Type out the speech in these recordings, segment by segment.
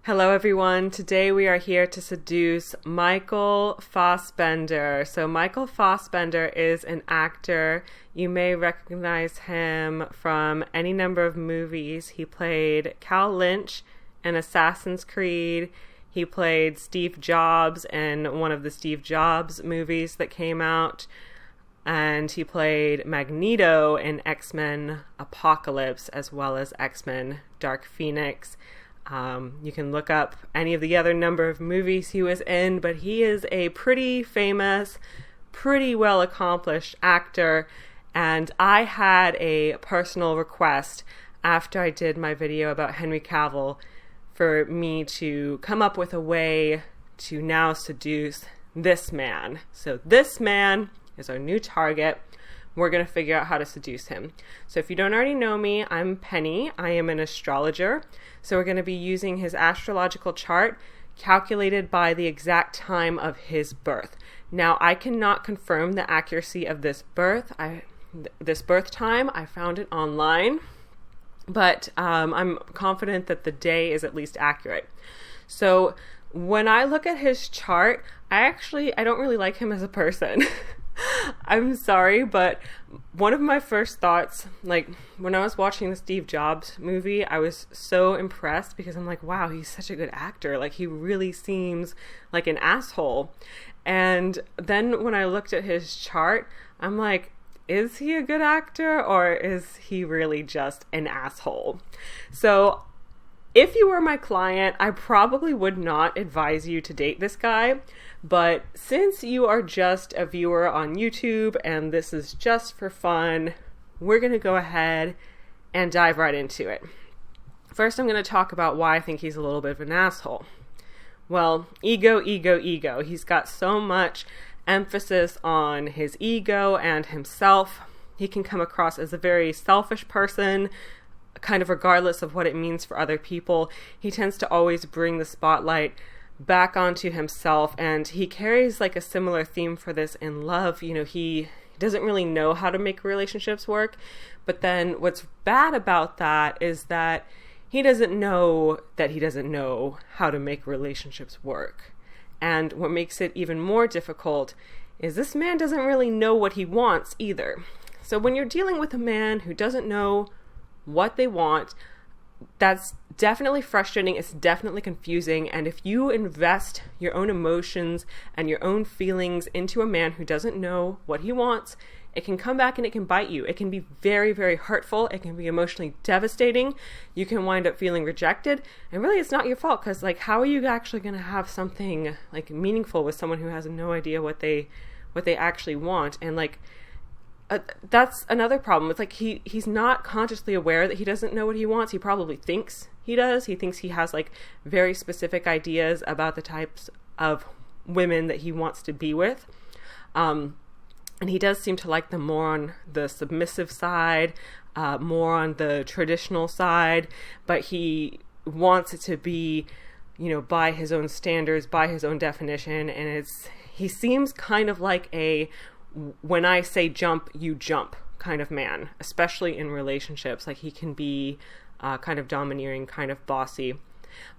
Hello everyone, today we are here to seduce Michael Fassbender. So Michael Fassbender is an actor. You may recognize him from any number of movies. He played Cal Lynch in Assassin's Creed. He played Steve Jobs in one of the Steve Jobs movies that came out. And he played Magneto in X-Men Apocalypse as well as X-Men Dark Phoenix. You can look up any of the other number of movies he was in, but he is a pretty famous, pretty well accomplished actor. And I had a personal request after I did my video about Henry Cavill for me to come up with a way to now seduce this man. So this man is our new target. We're going to figure out how to seduce him. So if you don't already know me, I'm Penny. I am an astrologer. So we're going to be using his astrological chart calculated by the exact time of his birth. Now, I cannot confirm the accuracy of this birth time. I found it online, but I'm confident that the day is at least accurate. So when I look at his chart, I don't really like him as a person. I'm sorry, but one of my first thoughts, like when I was watching the Steve Jobs movie, I was so impressed because I'm like, wow, he's such a good actor. Like he really seems like an asshole. And then when I looked at his chart, I'm like, is he a good actor or is he really just an asshole? So if you were my client, I probably would not advise you to date this guy. But since you are just a viewer on YouTube and this is just for fun, we're going to go ahead and dive right into it. First, I'm going to talk about why I think he's a little bit of an asshole. Well, ego. He's got so much emphasis on his ego and himself. He can come across as a very selfish person, kind of regardless of what it means for other people. He tends to always bring the spotlight back onto himself, and he carries like a similar theme for this in love. You know, he doesn't really know how to make relationships work, but then what's bad about that is that he doesn't know how to make relationships work. And what makes it even more difficult is this man doesn't really know what he wants either. So when you're dealing with a man who doesn't know what they want, that's definitely frustrating. It's definitely confusing. And if you invest your own emotions and your own feelings into a man who doesn't know what he wants, it can come back and it can bite you. It can be very, very hurtful. It can be emotionally devastating. You can wind up feeling rejected. And really, it's not your fault because, like, how are you actually going to have something like meaningful with someone who has no idea what they actually want? And like, that's another problem. It's like he's not consciously aware that he doesn't know what he wants. He probably thinks he does. He thinks he has like very specific ideas about the types of women that he wants to be with. And he does seem to like them more on the submissive side, more on the traditional side, but he wants it to be, you know, by his own standards, by his own definition. And he seems kind of like a when I say jump, you jump kind of man, especially in relationships. Like he can be kind of domineering, kind of bossy.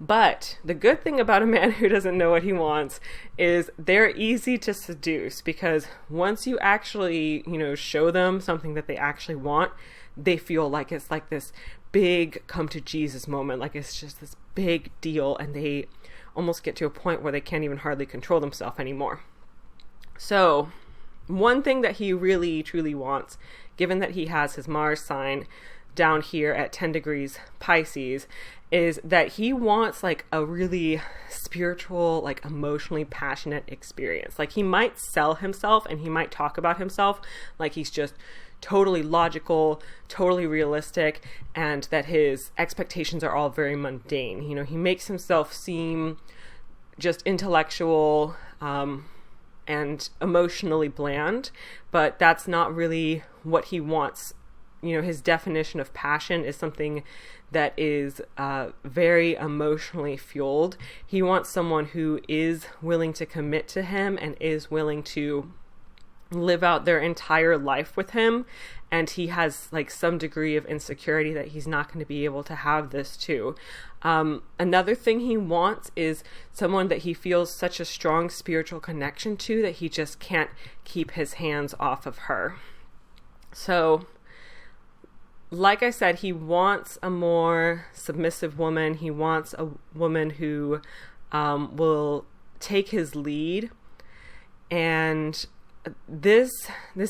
But the good thing about a man who doesn't know what he wants is they're easy to seduce because once you actually, you know, show them something that they actually want, they feel like it's like this big come to Jesus moment. Like it's just this big deal and they almost get to a point where they can't even hardly control themselves anymore. So one thing that he really truly wants, given that he has his Mars sign down here at 10 degrees Pisces, is that he wants like a really spiritual, like emotionally passionate experience. Like he might sell himself and he might talk about himself like he's just totally logical, totally realistic, and that his expectations are all very mundane. You know, he makes himself seem just intellectual, and emotionally bland, but that's not really what he wants. You know, his definition of passion is something that is very emotionally fueled. He wants someone who is willing to commit to him and is willing to live out their entire life with him and he has like some degree of insecurity that he's not going to be able to have this too. Another thing he wants is someone that he feels such a strong spiritual connection to that he just can't keep his hands off of her. So, like I said, he wants a more submissive woman. He wants a woman who will take his lead. And this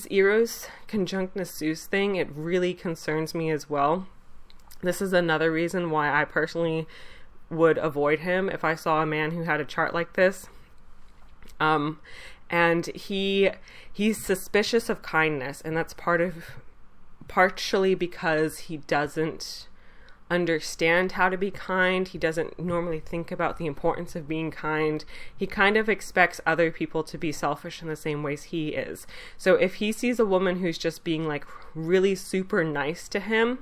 Eros conjunct Zeus thing, it really concerns me as well. This is another reason why I personally would avoid him if I saw a man who had a chart like this. And he's suspicious of kindness, and that's partially because he doesn't understand how to be kind. He doesn't normally think about the importance of being kind. He kind of expects other people to be selfish in the same ways he is. So if he sees a woman who's just being like really super nice to him,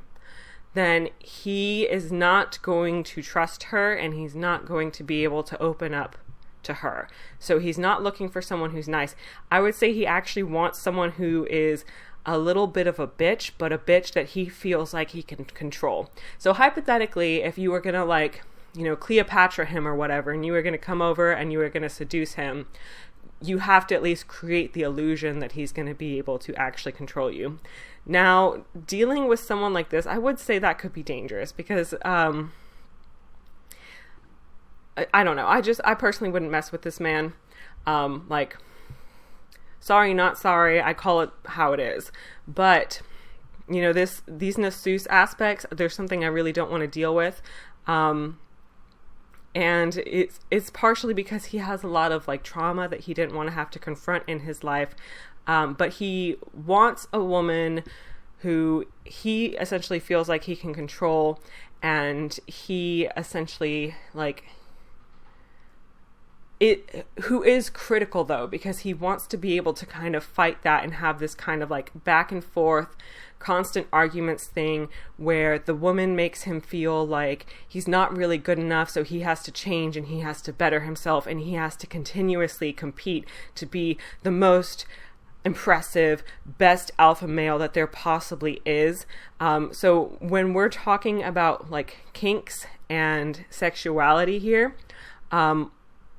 then he is not going to trust her, and he's not going to be able to open up to her. So he's not looking for someone who's nice. I would say he actually wants someone who is a little bit of a bitch, but a bitch that he feels like he can control. So hypothetically, if you were going to like, Cleopatra him or whatever, and you were going to come over and you were going to seduce him, you have to at least create the illusion that he's going to be able to actually control you. Now, dealing with someone like this, I would say that could be dangerous because, I don't know. I personally wouldn't mess with this man. Sorry, not sorry. I call it how it is. But, these Zeus aspects, there's something I really don't want to deal with. And it's partially because he has a lot of like trauma that he didn't want to have to confront in his life. But he wants a woman who he essentially feels like he can control, and he essentially who is critical though, because he wants to be able to kind of fight that and have this kind of like back and forth constant arguments thing where the woman makes him feel like he's not really good enough, so he has to change and he has to better himself and he has to continuously compete to be the most impressive, best alpha male that there possibly is. So when we're talking about like kinks and sexuality here,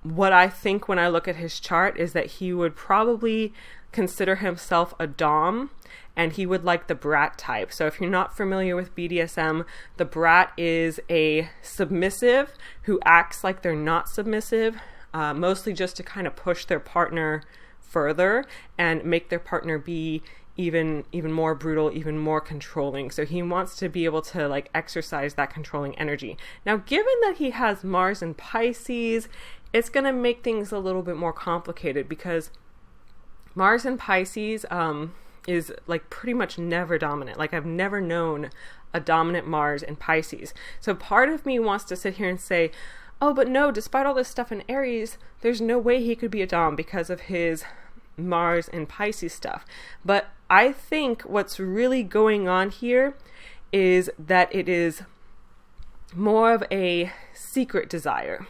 what I think when I look at his chart is that he would probably consider himself a dom, and he would like the brat type. So if you're not familiar with BDSM, the brat is a submissive who acts like they're not submissive, mostly just to kind of push their partner further and make their partner be even more brutal, even more controlling. So he wants to be able to like exercise that controlling energy. Now, given that he has Mars in Pisces, it's going to make things a little bit more complicated because Mars in Pisces is like pretty much never dominant. Like I've never known a dominant Mars in Pisces. So part of me wants to sit here and say, oh, but no, despite all this stuff in Aries, there's no way he could be a dom because of his Mars in Pisces stuff. But I think what's really going on here is that it is more of a secret desire.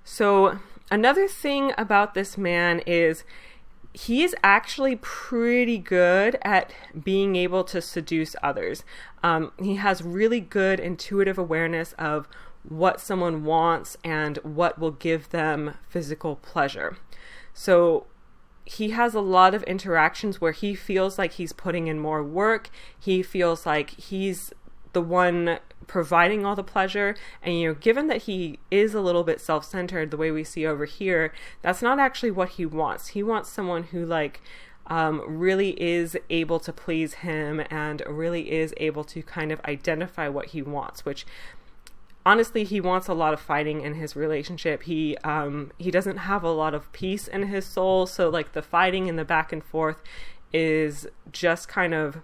So another thing about this man is he is actually pretty good at being able to seduce others. He has really good intuitive awareness of what someone wants and what will give them physical pleasure. So he has a lot of interactions where he feels like he's putting in more work. He feels like he's the one providing all the pleasure. And, given that he is a little bit self-centered the way we see over here, that's not actually what he wants. He wants someone who really is able to please him and really is able to kind of identify what he wants, which honestly, he wants a lot of fighting in his relationship. He doesn't have a lot of peace in his soul. So like the fighting and the back and forth is just kind of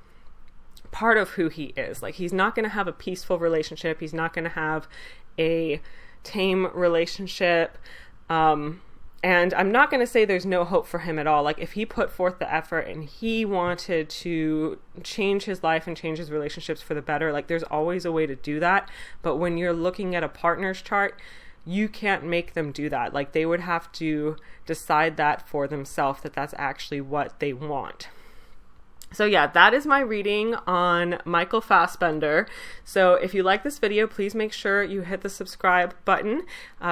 part of who he is. Like he's not going to have a peaceful relationship. He's not going to have a tame relationship. And I'm not going to say there's no hope for him at all. Like if he put forth the effort and he wanted to change his life and change his relationships for the better, like there's always a way to do that. But when you're looking at a partner's chart, you can't make them do that. Like they would have to decide that for themselves, that that's actually what they want. So yeah, that is my reading on Michael Fassbender. So if you like this video, please make sure you hit the subscribe button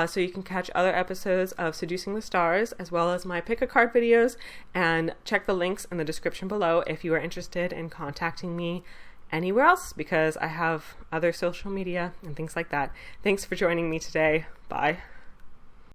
so you can catch other episodes of Seducing the Stars, as well as my pick a card videos, and check the links in the description below if you are interested in contacting me anywhere else, because I have other social media and things like that. Thanks for joining me today. Bye.